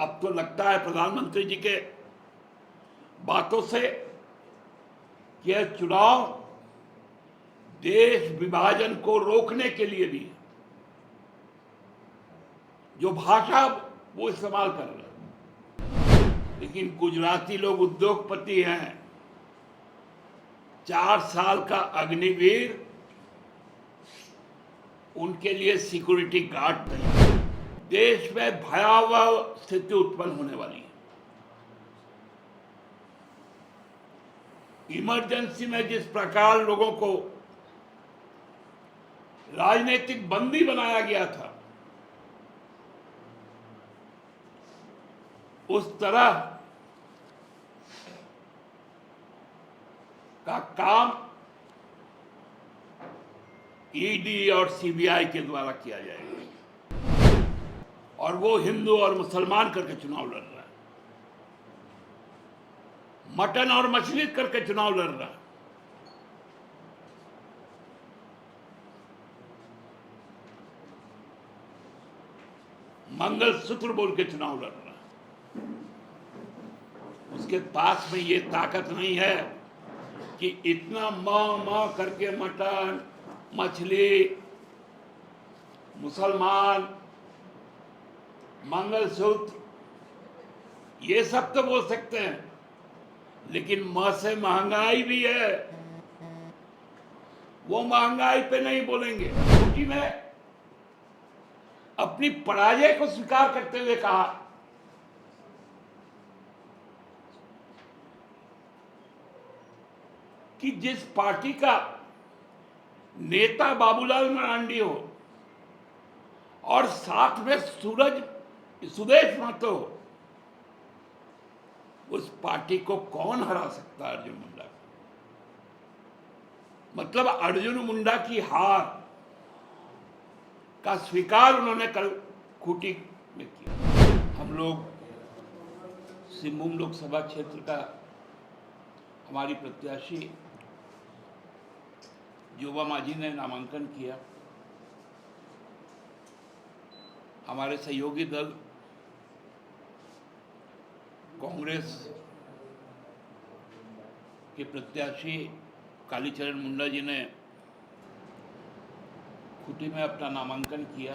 अब तो लगता है प्रधानमंत्री जी के बातों से कि यह चुनाव देश विभाजन को रोकने के लिए भी है। जो भाषा वो इस्तेमाल कर रहे हैं, लेकिन गुजराती लोग उद्योगपति हैं। 4 साल का अग्निवीर उनके लिए सिक्योरिटी गार्ड नहीं। देश में भयावह स्थिति उत्पन्न होने वाली है। इमरजेंसी में जिस प्रकार लोगों को राजनीतिक बंदी बनाया गया था, उस तरह का काम ईडी और सीबीआई के द्वारा किया जाएगा, और वो हिंदू और मुसलमान करके चुनाव लड़ रहा है, मटन और मछली करके चुनाव लड़ रहा है। मंगलसूत्र बोल के चुनाव लड़ रहा है। उसके पास में ये ताकत नहीं है कि इतना मां करके मटन मछली मुसलमान मंगलसूत्र ये सब तो बोल सकते हैं, लेकिन म से महंगाई भी है, वो महंगाई पे नहीं बोलेंगे। क्योंकि मैं अपनी पराजय को स्वीकार करते हुए कहा कि जिस पार्टी का नेता बाबूलाल मरांडी हो और साथ में सुदेश महतो हो, उस पार्टी को कौन हरा सकता है? अर्जुन मुंडा को। मतलब अर्जुन मुंडा की हार का स्वीकार उन्होंने कल खूंटी में किया। हम लोग सिंहभूम लोकसभा क्षेत्र का हमारी प्रत्याशी जोबा माझी ने नामांकन किया। हमारे सहयोगी दल कांग्रेस के प्रत्याशी कालीचरण मुंडा जी ने खूंटी में अपना नामांकन किया,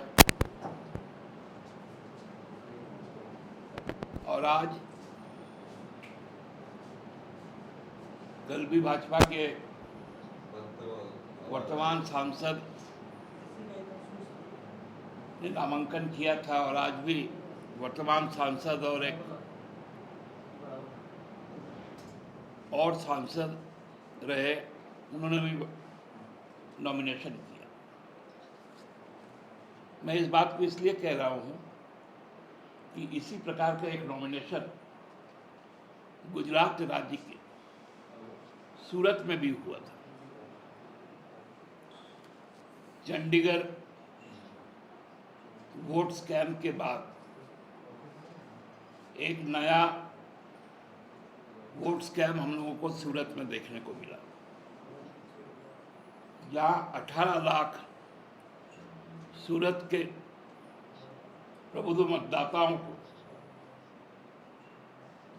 और आज कल भी भाजपा के वर्तमान सांसद ने नामांकन किया था, और आज भी वर्तमान सांसद और एक और सांसद रहे, उन्होंने भी नॉमिनेशन किया। मैं इस बात को इसलिए कह रहा हूं कि इसी प्रकार का एक नॉमिनेशन गुजरात राज्य के सूरत में भी हुआ था। चंडीगढ़ वोट स्कैम के बाद एक नया वोट स्कैम हम लोगों को सूरत में देखने को मिला, जहां 18 लाख सूरत के प्रबुद्ध मतदाताओं को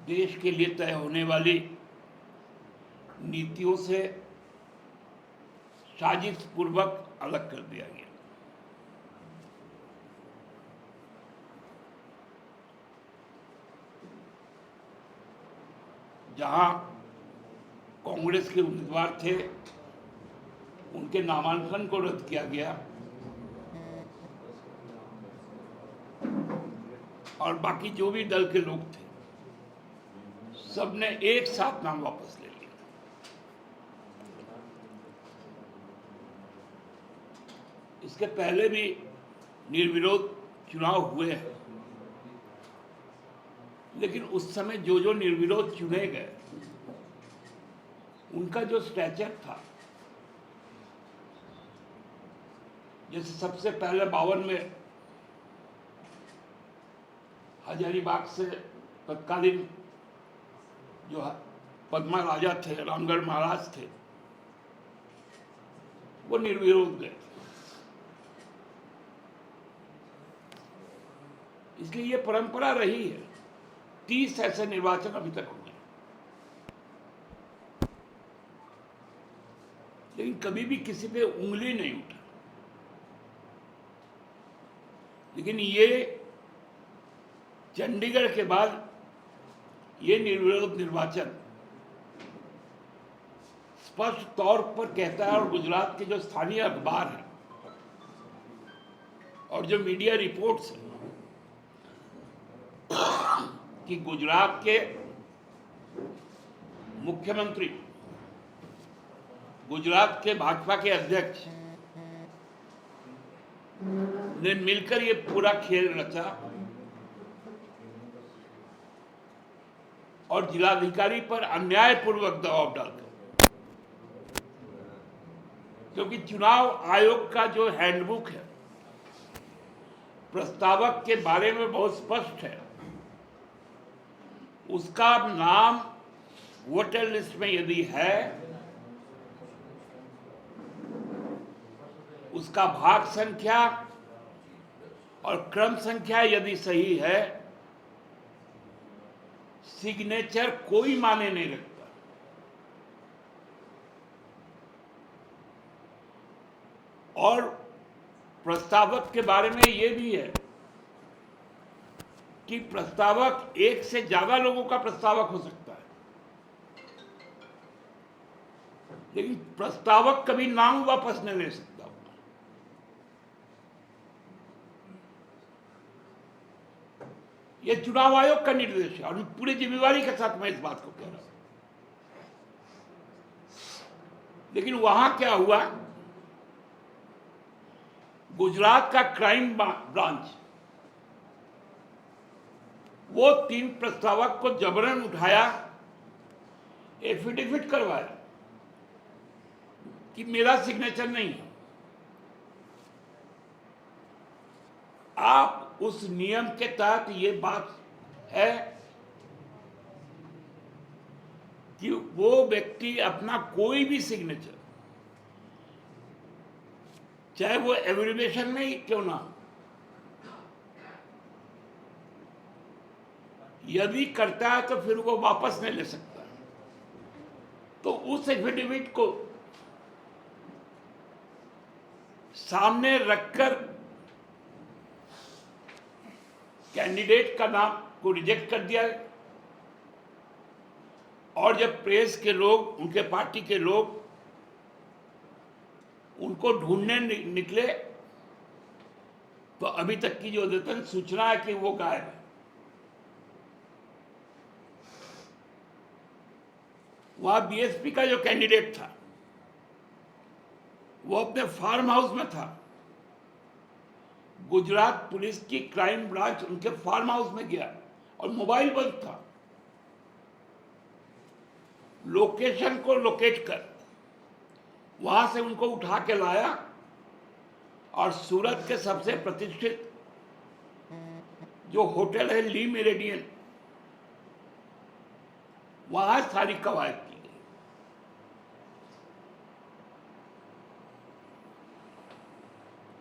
देश के लिए तय होने वाली नीतियों से साजिश पूर्वक अलग कर दिया गया। जहां कांग्रेस के उम्मीदवार थे, उनके नामांकन को रद्द किया गया, और बाकी जो भी दल के लोग थे सबने एक साथ नाम वापस ले लिया। इसके पहले भी निर्विरोध चुनाव हुए हैं, लेकिन उस समय जो जो निर्विरोध चुने गए, उनका जो स्ट्रैचर था, जैसे सबसे पहले 52 में हजारीबाग से तत्कालीन जो पद्मा राजा थे, रामगढ़ महाराज थे, वो निर्विरोध गए। इसलिए ये परंपरा रही है 30 ऐसे निर्वाचन अभी तक हुए, लेकिन कभी भी किसी पे उंगली नहीं उठा। लेकिन ये चंडीगढ़ के बाद ये निर्विरोध निर्वाचन स्पष्ट तौर पर कहता है, और गुजरात के जो स्थानीय अखबार हैं और जो मीडिया रिपोर्ट्स हैं कि गुजरात के मुख्यमंत्री, गुजरात के भाजपा के अध्यक्ष ने मिलकर ये पूरा खेल रचा और जिलाधिकारी पर अन्यायपूर्वक दबाव डालकर, क्योंकि चुनाव आयोग का जो हैंडबुक है प्रस्तावक के बारे में बहुत स्पष्ट है। उसका नाम वोटर लिस्ट में यदि है, उसका भाग संख्या और क्रम संख्या यदि सही है, सिग्नेचर कोई माने नहीं रखता। और प्रस्तावक के बारे में यह भी है कि प्रस्तावक एक से ज्यादा लोगों का प्रस्तावक हो सकता है, लेकिन प्रस्तावक कभी नाम वापस नहीं ले सकता। यह चुनाव आयोग का निर्देश है और पूरी जिम्मेवारी के साथ मैं इस बात को कह रहा हूं। लेकिन वहां क्या हुआ, गुजरात का क्राइम ब्रांच वो 3 प्रस्तावक को जबरन उठाया, एफिडेविट करवाया कि मेरा सिग्नेचर नहीं है। आप उस नियम के तहत ये बात है कि वो व्यक्ति अपना कोई भी सिग्नेचर, चाहे वो एब्रिविएशन में ही क्यों ना, यदि करता है तो फिर वो वापस नहीं ले सकता। तो उस एफिडेविट को सामने रखकर कैंडिडेट का नाम को रिजेक्ट कर दिया। और जब प्रेस के लोग, उनके पार्टी के लोग उनको ढूंढने निकले तो अभी तक की जो अद्यतन सूचना है कि वो गायब है। वहां बीएसपी का जो कैंडिडेट था वो अपने फार्म हाउस में था। गुजरात पुलिस की क्राइम ब्रांच उनके फार्म हाउस में गया और मोबाइल बंद था। लोकेशन को लोकेट कर वहां से उनको उठा के लाया और सूरत के सबसे प्रतिष्ठित जो होटल है ली मेरिडियन, वहां सारी कवायद की गई।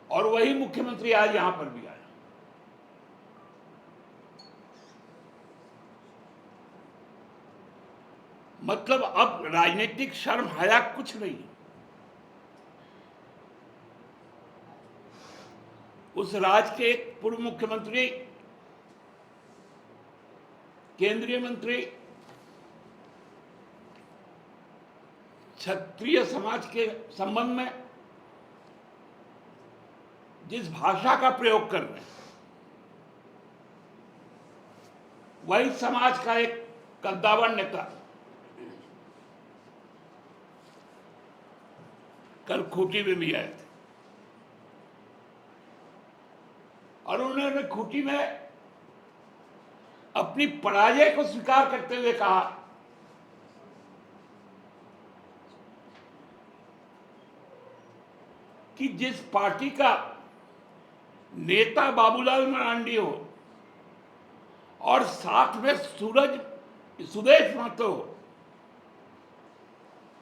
और वही मुख्यमंत्री आज यहां पर भी आया। मतलब अब राजनीतिक शर्म हया कुछ नहीं। उस राज्य के एक पूर्व मुख्यमंत्री, केंद्रीय मंत्री, क्षत्रिय समाज के संबंध में जिस भाषा का प्रयोग कर रहे हैं, वही समाज का एक कद्दावर नेता कल खूंटी में भी आए थे और उन्होंने खूंटी में अपनी पराजय को स्वीकार करते हुए कहा कि जिस पार्टी का नेता बाबूलाल मरांडी हो और साथ में सुदेश महतो हो,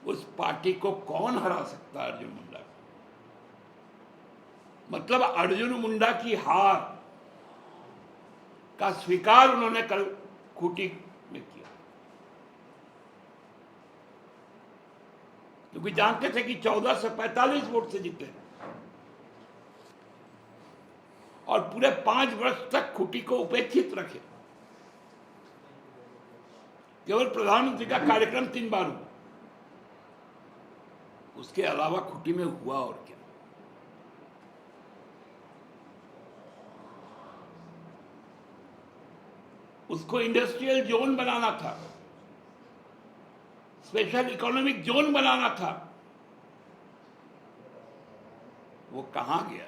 उस पार्टी को कौन हरा सकता है? अर्जुन मुंडा। मतलब अर्जुन मुंडा की हार का स्वीकार उन्होंने कल खूंटी में किया, क्योंकि जानते थे कि 14 से 45 वोट से जीते और पूरे 5 वर्ष तक खूंटी को उपेक्षित रखे। केवल प्रधानमंत्री का कार्यक्रम 3 बार हुआ, उसके अलावा खूंटी में हुआ और क्या। उसको इंडस्ट्रियल जोन बनाना था, स्पेशल इकोनॉमिक जोन बनाना था, वो कहां गया।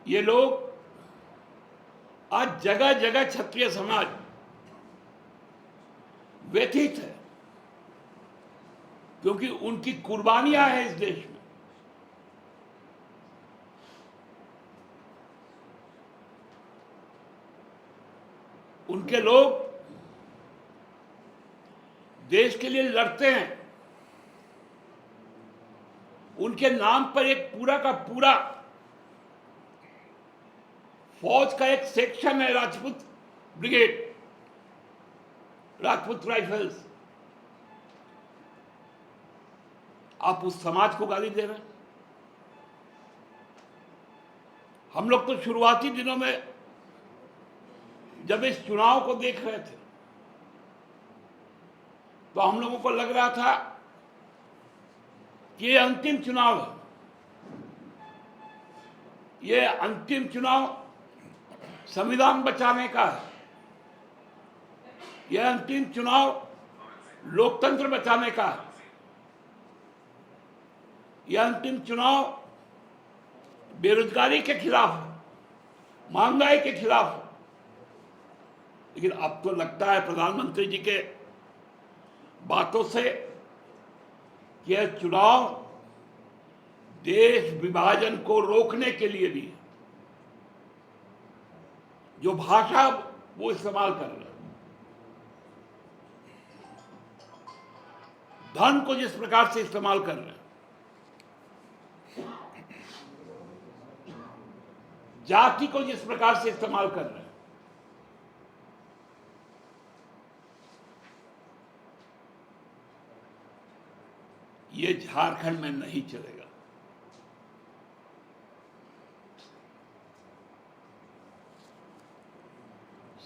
ये लोग आज जगह जगह क्षत्रिय समाज व्यथित है, क्योंकि उनकी कुर्बानियां हैं इस देश में। उनके लोग देश के लिए लड़ते हैं, उनके नाम पर एक पूरा का पूरा फौज का एक सेक्शन है राजपूत ब्रिगेड, राजपूत राइफल्स। आप उस समाज को गाली दे रहे हैं। हम लोग तो शुरुआती दिनों में जब इस चुनाव को देख रहे थे तो हम लोगों को लग रहा था कि ये अंतिम चुनाव है, ये अंतिम चुनाव संविधान बचाने का है, यह अंतिम चुनाव लोकतंत्र बचाने का है, यह अंतिम चुनाव बेरोजगारी के खिलाफ है, महंगाई के खिलाफ है। लेकिन अब तो लगता है प्रधानमंत्री जी के बातों से यह चुनाव देश विभाजन को रोकने के लिए भी है। जो भाषा वो इस्तेमाल कर रहे हैं, धन को जिस प्रकार से इस्तेमाल कर रहे हैं, जाति को जिस प्रकार से इस्तेमाल कर रहे हैं, ये झारखंड में नहीं चलेगा।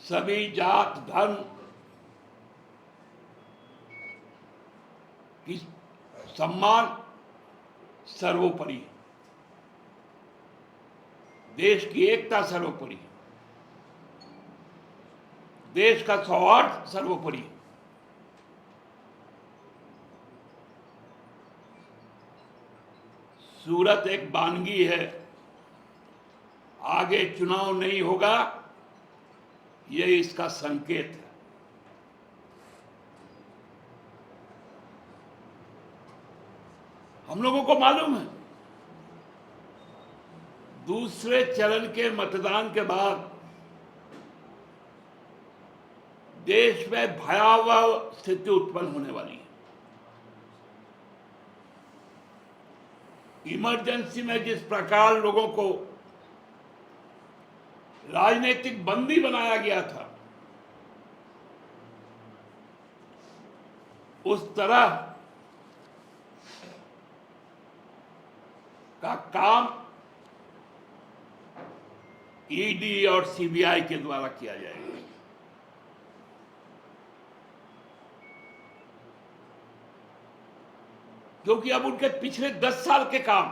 सभी जात धर्म की सम्मान सर्वोपरि है, देश की एकता सर्वोपरि है, देश का सौहार्द सर्वोपरि है। सूरत एक बानगी है, आगे चुनाव नहीं होगा, ये इसका संकेत है। हम लोगों को मालूम है दूसरे चरण के मतदान के बाद देश में भयावह स्थिति उत्पन्न होने वाली है। इमरजेंसी में जिस प्रकार लोगों को राजनीतिक बंदी बनाया गया था, उस तरह का काम ईडी और सीबीआई के द्वारा किया जाएगा। क्योंकि अब उनके पिछले 10 साल के काम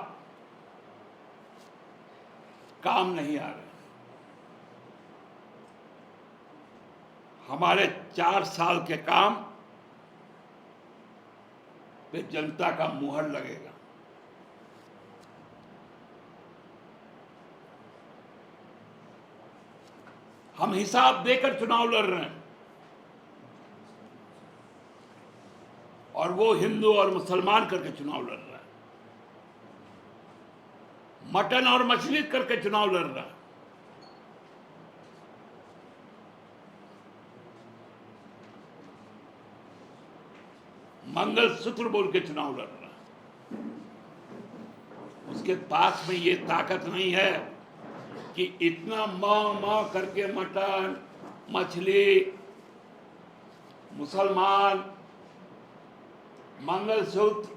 नहीं आ रहे। हमारे 4 साल के काम पे जनता का मुहर लगेगा। हम हिसाब देकर चुनाव लड़ रहे हैं और वो हिंदू और मुसलमान करके चुनाव लड़ रहा है, मटन और मछली करके चुनाव लड़ रहा है। मंगलसूत्र बोल के चुनाव लड़ रहा है। उसके पास में ये ताकत नहीं है कि इतना माँ करके मटन, मछली, मुसलमान, मंगलसूत्र,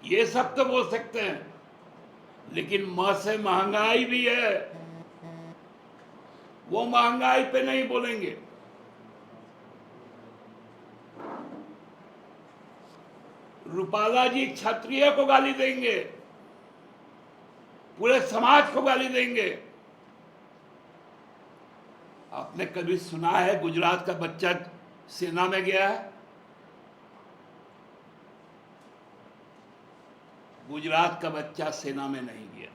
ये सब तो बोल सकते हैं, लेकिन माँ से महंगाई भी है, वो महंगाई पे नहीं बोलेंगे। रूपाला जी क्षत्रिय को गाली देंगे, पूरे समाज को गाली देंगे। आपने कभी सुना है गुजरात का बच्चा सेना में गया है? गुजरात का बच्चा सेना में नहीं गया,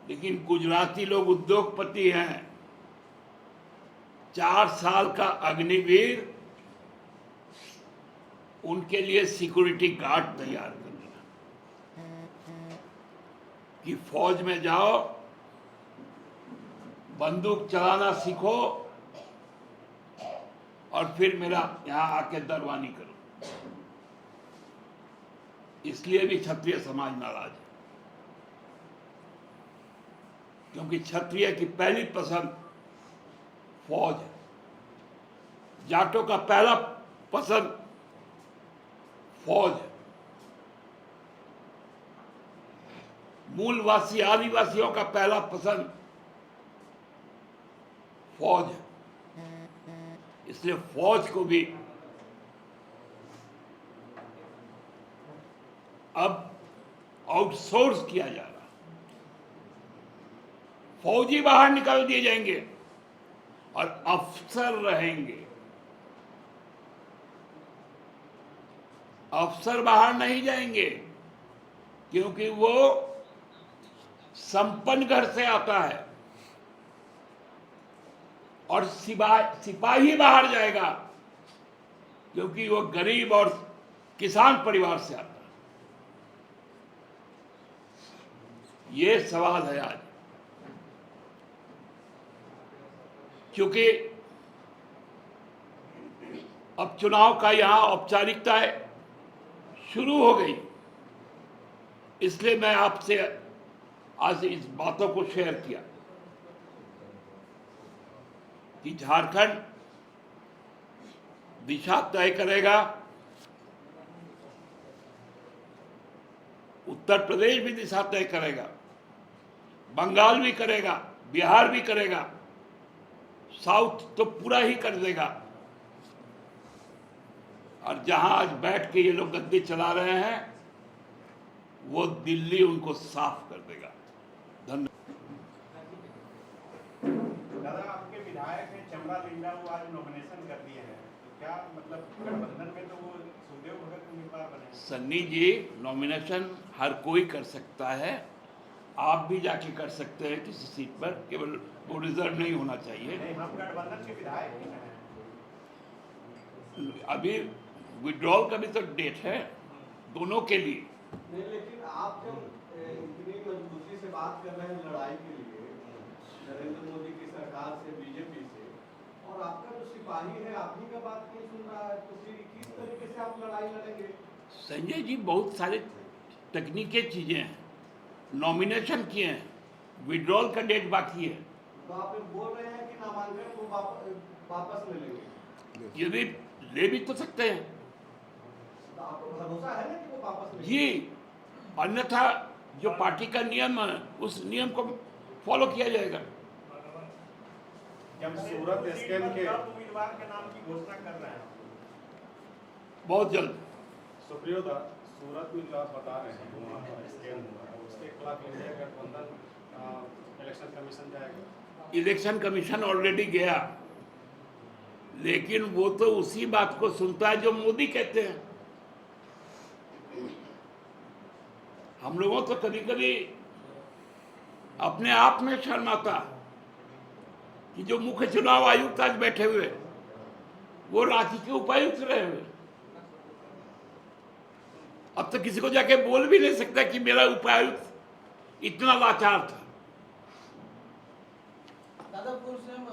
लेकिन गुजराती लोग उद्योगपति हैं। 4 साल का अग्निवीर उनके लिए सिक्योरिटी गार्ड तैयार कर दिया कि फौज में जाओ, बंदूक चलाना सीखो और फिर मेरा यहां आके दरवानी करो। इसलिए भी क्षत्रिय समाज नाराज है, क्योंकि क्षत्रिय की पहली पसंद फौज है, जाटों का पहला पसंद फौज है, मूलवासी आदिवासियों का पहला पसंद फौज है। इसलिए फौज को भी अब आउटसोर्स किया जा रहा है। फौजी बाहर निकाल दिए जाएंगे और अफसर रहेंगे। अफसर बाहर नहीं जाएंगे, क्योंकि वो संपन्न घर से आता है, और सिपाही बाहर जाएगा क्योंकि वो गरीब और किसान परिवार से आता है। ये सवाल है आज, क्योंकि अब चुनाव का यहां औपचारिकताएं शुरू हो गई। इसलिए मैं आपसे आज इस बातों को शेयर किया कि झारखंड दिशा तय करेगा, उत्तर प्रदेश भी दिशा तय करेगा, बंगाल भी करेगा, बिहार भी करेगा, साउथ तो पूरा ही कर देगा। और जहां आज बैठ के ये लोग गद्दी चला रहे हैं, वो दिल्ली उनको साफ कर देगा। धन्यवाद। दादा, आपके विधायक हैं चमड़ा लिंडा, वो आज नॉमिनेशन कर दिए हैं, तो क्या मतलब गठबंधन में तो वो सुखदेव भगत उम्मीदवार बने? सन्नी जी, नॉमिनेशन हर कोई कर सकता है, आप भी जाके कर सकते हैं किसी सीट पर, केवल वो रिजर्व नहीं होना चाहिए। नहीं, हम गठबंधन के विधायक ही हैं। अभी विड्रॉल का भी तो डेट है दोनों के लिए। नहीं, लेकिन आप जब इतनी मजबूती से बात कर रहे हैं लड़ाई के लिए नरेंद्र मोदी की सरकार से, बीजेपी से, और आपका जो सिपाही है आप ही का बात नहीं सुन रहा है, तो फिर किस तरीके से आप लड़ाई लड़ेंगे? संजय जी, बहुत सारे तकनीकी चीजें हैं, नॉमिनेशन किए हैं, विड्रॉल का डेट बाकी है। तो आप बोल रहे हैं कि नामांकन को वापस ले लेंगे? ये भी ले भी तो सकते हैं तो आपको भरोसा है ना कि वो वापस लेंगे? जी, अन्यथा जो पार्टी का नियम है उस नियम को फॉलो किया जाएगा। जब सूरत स्कैम के उम्मीदवार के नाम की घोषणा कर रहे हैं बहुत जल्द। सुप्रियो, सूरत में जो आप बता रहे हैं वहाँ पर स्कैम हुआ है, उसके खिलाफ इंडिया गठबंधन इलेक्शन कमीशन जाएगा? इलेक्शन कमीशन ऑलरेडी गया, लेकिन वो तो उसी बात को सुनता है जो मोदी कहते हैं। हम लोगों तो कभी कभी अपने आप में शर्म आता कि जो मुख्य चुनाव आयुक्त आज बैठे हुए वो रांची के उपायुक्त रहे हुए। अब तो किसी को जाके बोल भी नहीं सकता कि मेरा उपायुक्त इतना लाचार था। दादा, पूर्व से हम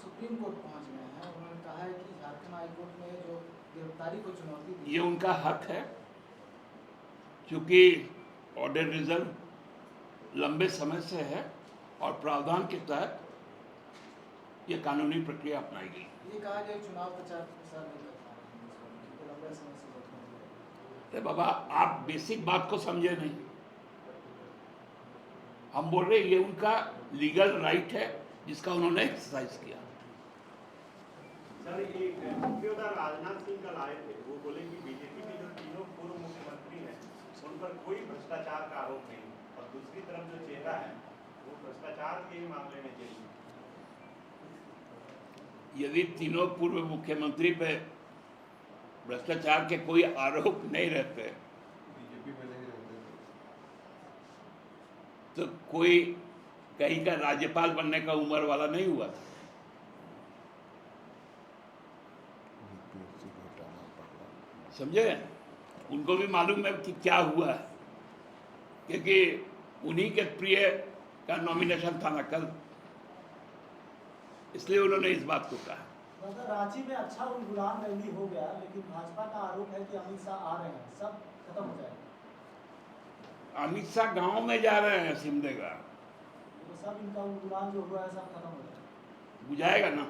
सुप्रीम कोर्ट पहुंच गए हैं। उन्होंने कहा है कि झारखंड हाईकोर्ट में जो गिरफ्तारी को चुनौती दी, ये उनका हक है। चूँकि ऑडिट रिजर्व लंबे समय से है और प्रावधान के तहत ये कानूनी प्रक्रिया अपनाई गई। ये कहा गया चुनाव प्रचार प्रसार नहीं कर पा रहे हैं, क्योंकि लंबे समय से बैठे हैं। अरे बाबा, आप बेसिक बात को समझे नहीं। हम बोल रहे ये उनका लीगल राइट है जिसका उन्होंने एक्सरसाइज किया। सर, ये मुख्यमंत्री राजनाथ सिंह कल आए थे, वो बोले कि बीजेपी के जो तीनों पूर्व मुख्यमंत्री हैं उन पर कोई भ्रष्टाचार का आरोप नहीं, और दूसरी तरफ जो चेहरा है वो भ्रष्टाचार के मामले में जेल में। यदि तीनों पूर्व मुख्यमंत्री पे भ्रष्टाचार के कोई आरोप नहीं रहते बीजेपी में नहीं रहते तो कोई कहीं का राज्यपाल बनने का उम्र वाला नहीं हुआ था। समझे? उनको भी मालूम है कि क्या हुआ है, क्योंकि उन्हीं के प्रिय का नॉमिनेशन था ना कल, इसलिए उन्होंने इस बात को कहा। मतलब रांची में अच्छा गुलाम रैली हो गया, लेकिन भाजपा का आरोप है कि अमित शाह आ रहे हैं, सब खत्म हो जाएगा। अमित शाह गांव में जा रहे हैं सिमडेगा, तो सब इनका गुलाम जो हुआ है सब खत्म हो जाएगा। बुझाएगा ना।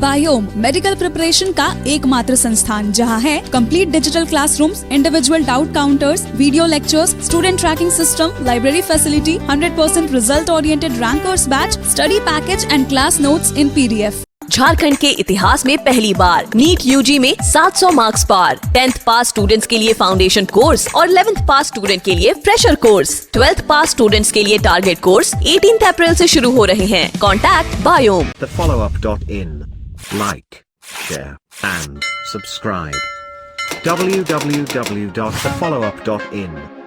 बायोम मेडिकल प्रिपरेशन का एकमात्र संस्थान जहां है complete digital classrooms, individual doubt counters, video lectures, student tracking system, library facility, 100% result oriented rankers batch, study package and class notes in PDF। Jharkhand के इतिहास में पहली बार नीट UG में 700 मार्क्स पार। 10th पास स्टूडेंट्स के लिए फाउंडेशन कोर्स और 11th पास student के लिए फ्रेशर कोर्स। 12th पास स्टूडेंट्स के लिए टारगेट कोर्स 18 अप्रैल से शुरू हो रहे हैं। Contact biome. thefollowup.in. Like, share, and subscribe. www.thefollowup.in